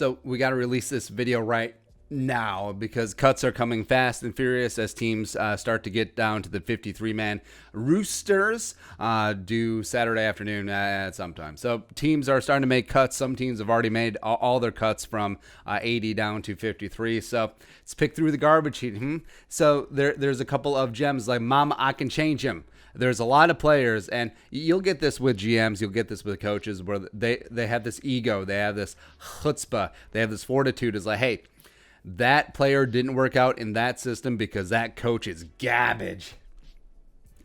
So we got to release this video right now because cuts are coming fast and furious as teams start to get down to the 53-man roosters due Saturday afternoon at some time. So teams are starting to make cuts. Some teams have already made all their cuts from 80 down to 53. So let's pick through the garbage heap. So there's a couple of gems like Mama, I Can Change Him. There's a lot of players, and you'll get this with GMs, you'll get this with coaches, where they have this ego, they have this chutzpah, they have this fortitude. It's like, hey, that player didn't work out in that system because that coach is garbage,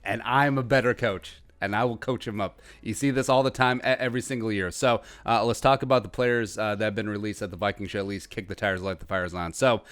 and I'm a better coach, and I will coach him up. You see this all the time, every single year. So let's talk about the players that have been released at the Vikings show, at least kick the tires, light the fires on. So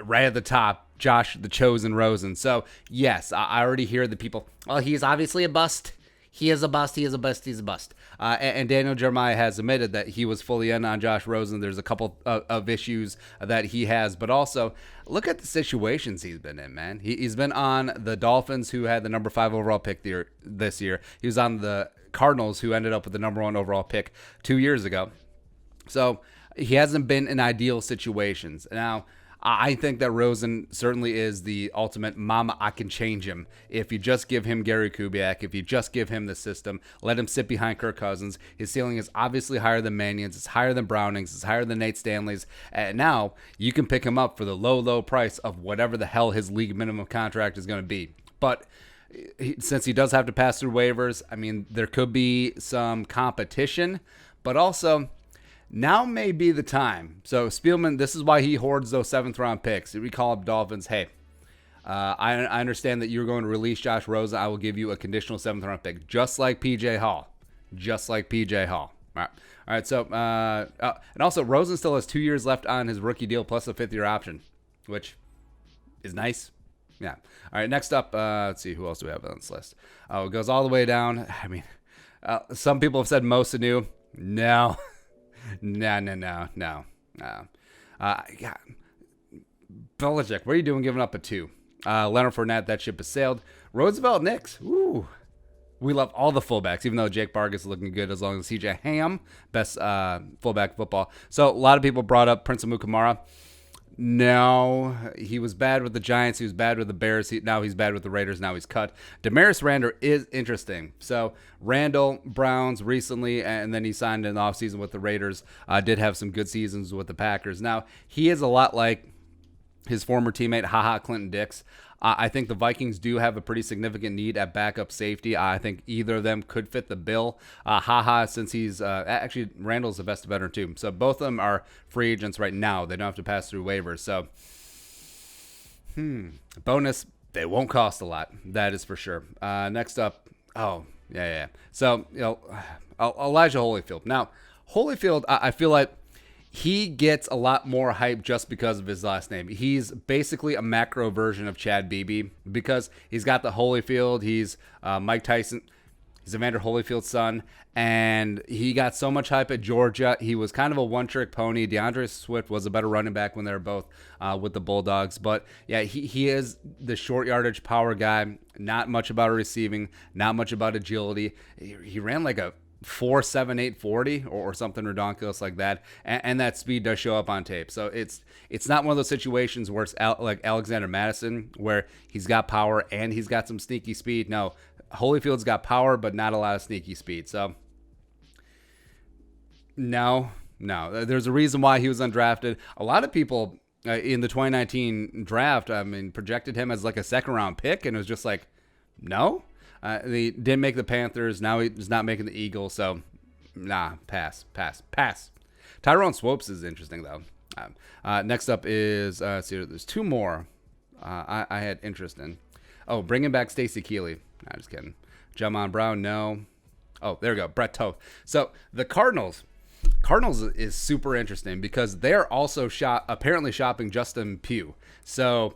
right at the top, Josh the Chosen Rosen. So yes, I already hear the people, well, he's obviously a bust. He is a bust. He is a bust. He's a bust. And Daniel Jeremiah has admitted that he was fully in on Josh Rosen. There's a couple of issues that he has, but also look at the situations he's been in, man. He's been on the Dolphins, who had the number 5 overall pick this year. He was on the Cardinals, who ended up with the number 1 overall pick 2 years ago. So he hasn't been in ideal situations. Now, I think that Rosen certainly is the ultimate Mama, I Can Change Him. If you just give him Gary Kubiak, if you just give him the system, let him sit behind Kirk Cousins. His ceiling is obviously higher than Mannion's. It's higher than Browning's. It's higher than Nate Stanley's. And now you can pick him up for the low, low price of whatever the hell his league minimum contract is going to be. But since he does have to pass through waivers, I mean, there could be some competition, but also now may be the time. So Spielman, this is why he hoards those 7th-round picks. We call up Dolphins, hey, I understand that you're going to release Josh Rosen. I will give you a conditional 7th-round pick, just like P.J. Hall. Just like P.J. Hall. All right. So, and also, Rosen still has 2 years left on his rookie deal plus a 5th-year option, which is nice. Yeah. All right, next up, let's see, who else do we have on this list? Oh, it goes all the way down. I mean, some people have said Mo Sanu. No. No. Yeah. Belichick, what are you doing giving up a 2? Leonard Fournette, that ship has sailed. Roosevelt Nix. Ooh. We love all the fullbacks, even though Jake Vargas is looking good as long as CJ Ham, best fullback football. So a lot of people brought up Prince Amukamara. No, he was bad with the Giants. He was bad with the Bears. Now he's bad with the Raiders. Now he's cut. Demarious Randall is interesting. So Randall Browns recently, and then he signed in the offseason with the Raiders, did have some good seasons with the Packers. Now, he is a lot like his former teammate, Haha Clinton-Dix. I think the Vikings do have a pretty significant need at backup safety. I think either of them could fit the bill. Haha, since he's actually Randall's the best veteran too. So both of them are free agents right now. They don't have to pass through waivers. So, bonus, they won't cost a lot. That is for sure. Next up, yeah. So, Elijah Holyfield. Now, Holyfield, I feel like he gets a lot more hype just because of his last name. He's basically a macro version of Chad Beebe because he's got the Holyfield. He's Mike Tyson. He's Evander Holyfield's son. And he got so much hype at Georgia. He was kind of a one-trick pony. DeAndre Swift was a better running back when they were both with the Bulldogs. But, yeah, he is the short yardage power guy. Not much about receiving. Not much about agility. He ran like a 4.78 40 or something ridiculous like that, and that speed does show up on tape. So it's not one of those situations where it's like Alexander Madison, where he's got power and he's got some sneaky speed. No, Holyfield's got power, but not a lot of sneaky speed. So no, there's a reason why he was undrafted. A lot of people in the 2019 draft, I mean, projected him as like a 2nd-round pick, and it was just like, no. He didn't make the Panthers. Now he's not making the Eagles. So, pass. Tyrone Swopes is interesting, though. Next up is, let's see, there's 2 more I had interest in. Oh, bringing back Stacey Keeley. Nah, just kidding. Jamon Brown, no. Oh, there we go. Brett Toth. So, the Cardinals is super interesting because they're also apparently shopping Justin Pugh. So,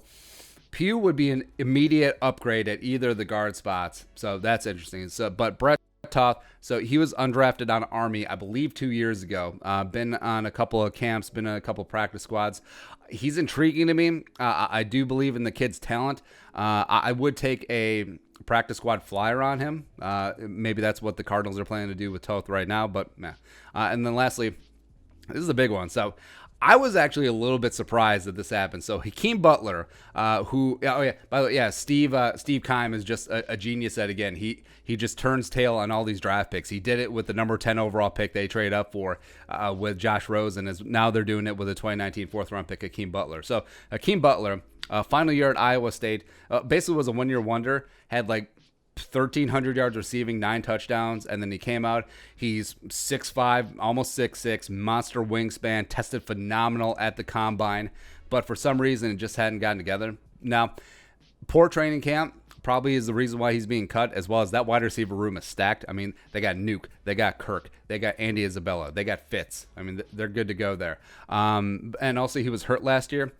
Pugh would be an immediate upgrade at either of the guard spots. So that's interesting. But Brett Toth, so he was undrafted on Army, I believe 2 years ago. Been on a couple of camps, been in a couple of practice squads. He's intriguing to me. I do believe in the kid's talent. I would take a practice squad flyer on him. Maybe that's what the Cardinals are planning to do with Toth right now. But and then lastly, This is a big one. So I was actually a little bit surprised that this happened. So Hakeem Butler, who, oh yeah, by the way, yeah, Steve Keim is just a genius at, again, he just turns tail on all these draft picks. He did it with the number 10 overall pick they trade up for with Josh Rosen. Now they're doing it with a 2019 fourth round pick, Akeem Butler. So Akeem Butler, final year at Iowa State, basically was a 1 year wonder, had like 1,300 yards receiving, 9 touchdowns, and then he came out. He's 6'5", almost 6'6", monster wingspan, tested phenomenal at the combine, but for some reason it just hadn't gotten together. Now, poor training camp probably is the reason why he's being cut, as well as that wide receiver room is stacked. I mean, they got Nuke, they got Kirk, they got Andy Isabella, they got Fitz. I mean, they're good to go there. And also he was hurt last year.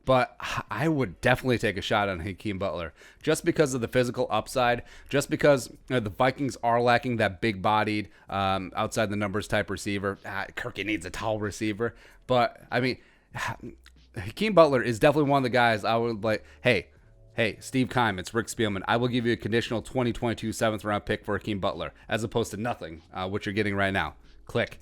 But I would definitely take a shot on Hakeem Butler just because of the physical upside, just because the Vikings are lacking that big-bodied, outside the numbers type receiver. Kirky needs a tall receiver. But, I mean, Hakeem Butler is definitely one of the guys I would like, hey, Steve Keim, it's Rick Spielman. I will give you a conditional 2022 7th-round pick for Hakeem Butler as opposed to nothing, what you're getting right now. Click.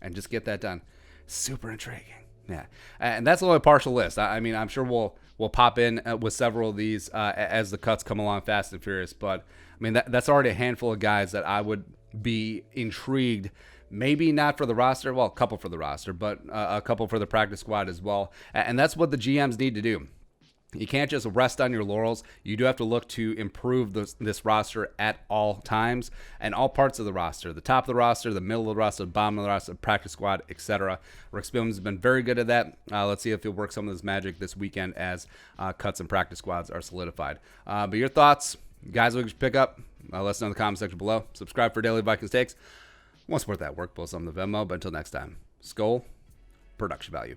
And just get that done. Super intriguing. Yeah, and that's only a partial list. I mean, I'm sure we'll pop in with several of these as the cuts come along fast and furious. But I mean, that's already a handful of guys that I would be intrigued. Maybe not for the roster, well, a couple for the roster, but a couple for the practice squad as well. And that's what the GMs need to do. You can't just rest on your laurels. You do have to look to improve this roster at all times and all parts of the roster. The top of the roster, the middle of the roster, the bottom of the roster, the practice squad, etc. Rick Spielman has been very good at that. Let's see if he'll work some of this magic this weekend as cuts and practice squads are solidified. But your thoughts, guys, we should pick up. Let us know in the comment section below. Subscribe for daily Vikings takes. Want to support that work, post on the Venmo. But until next time, Skol, production value.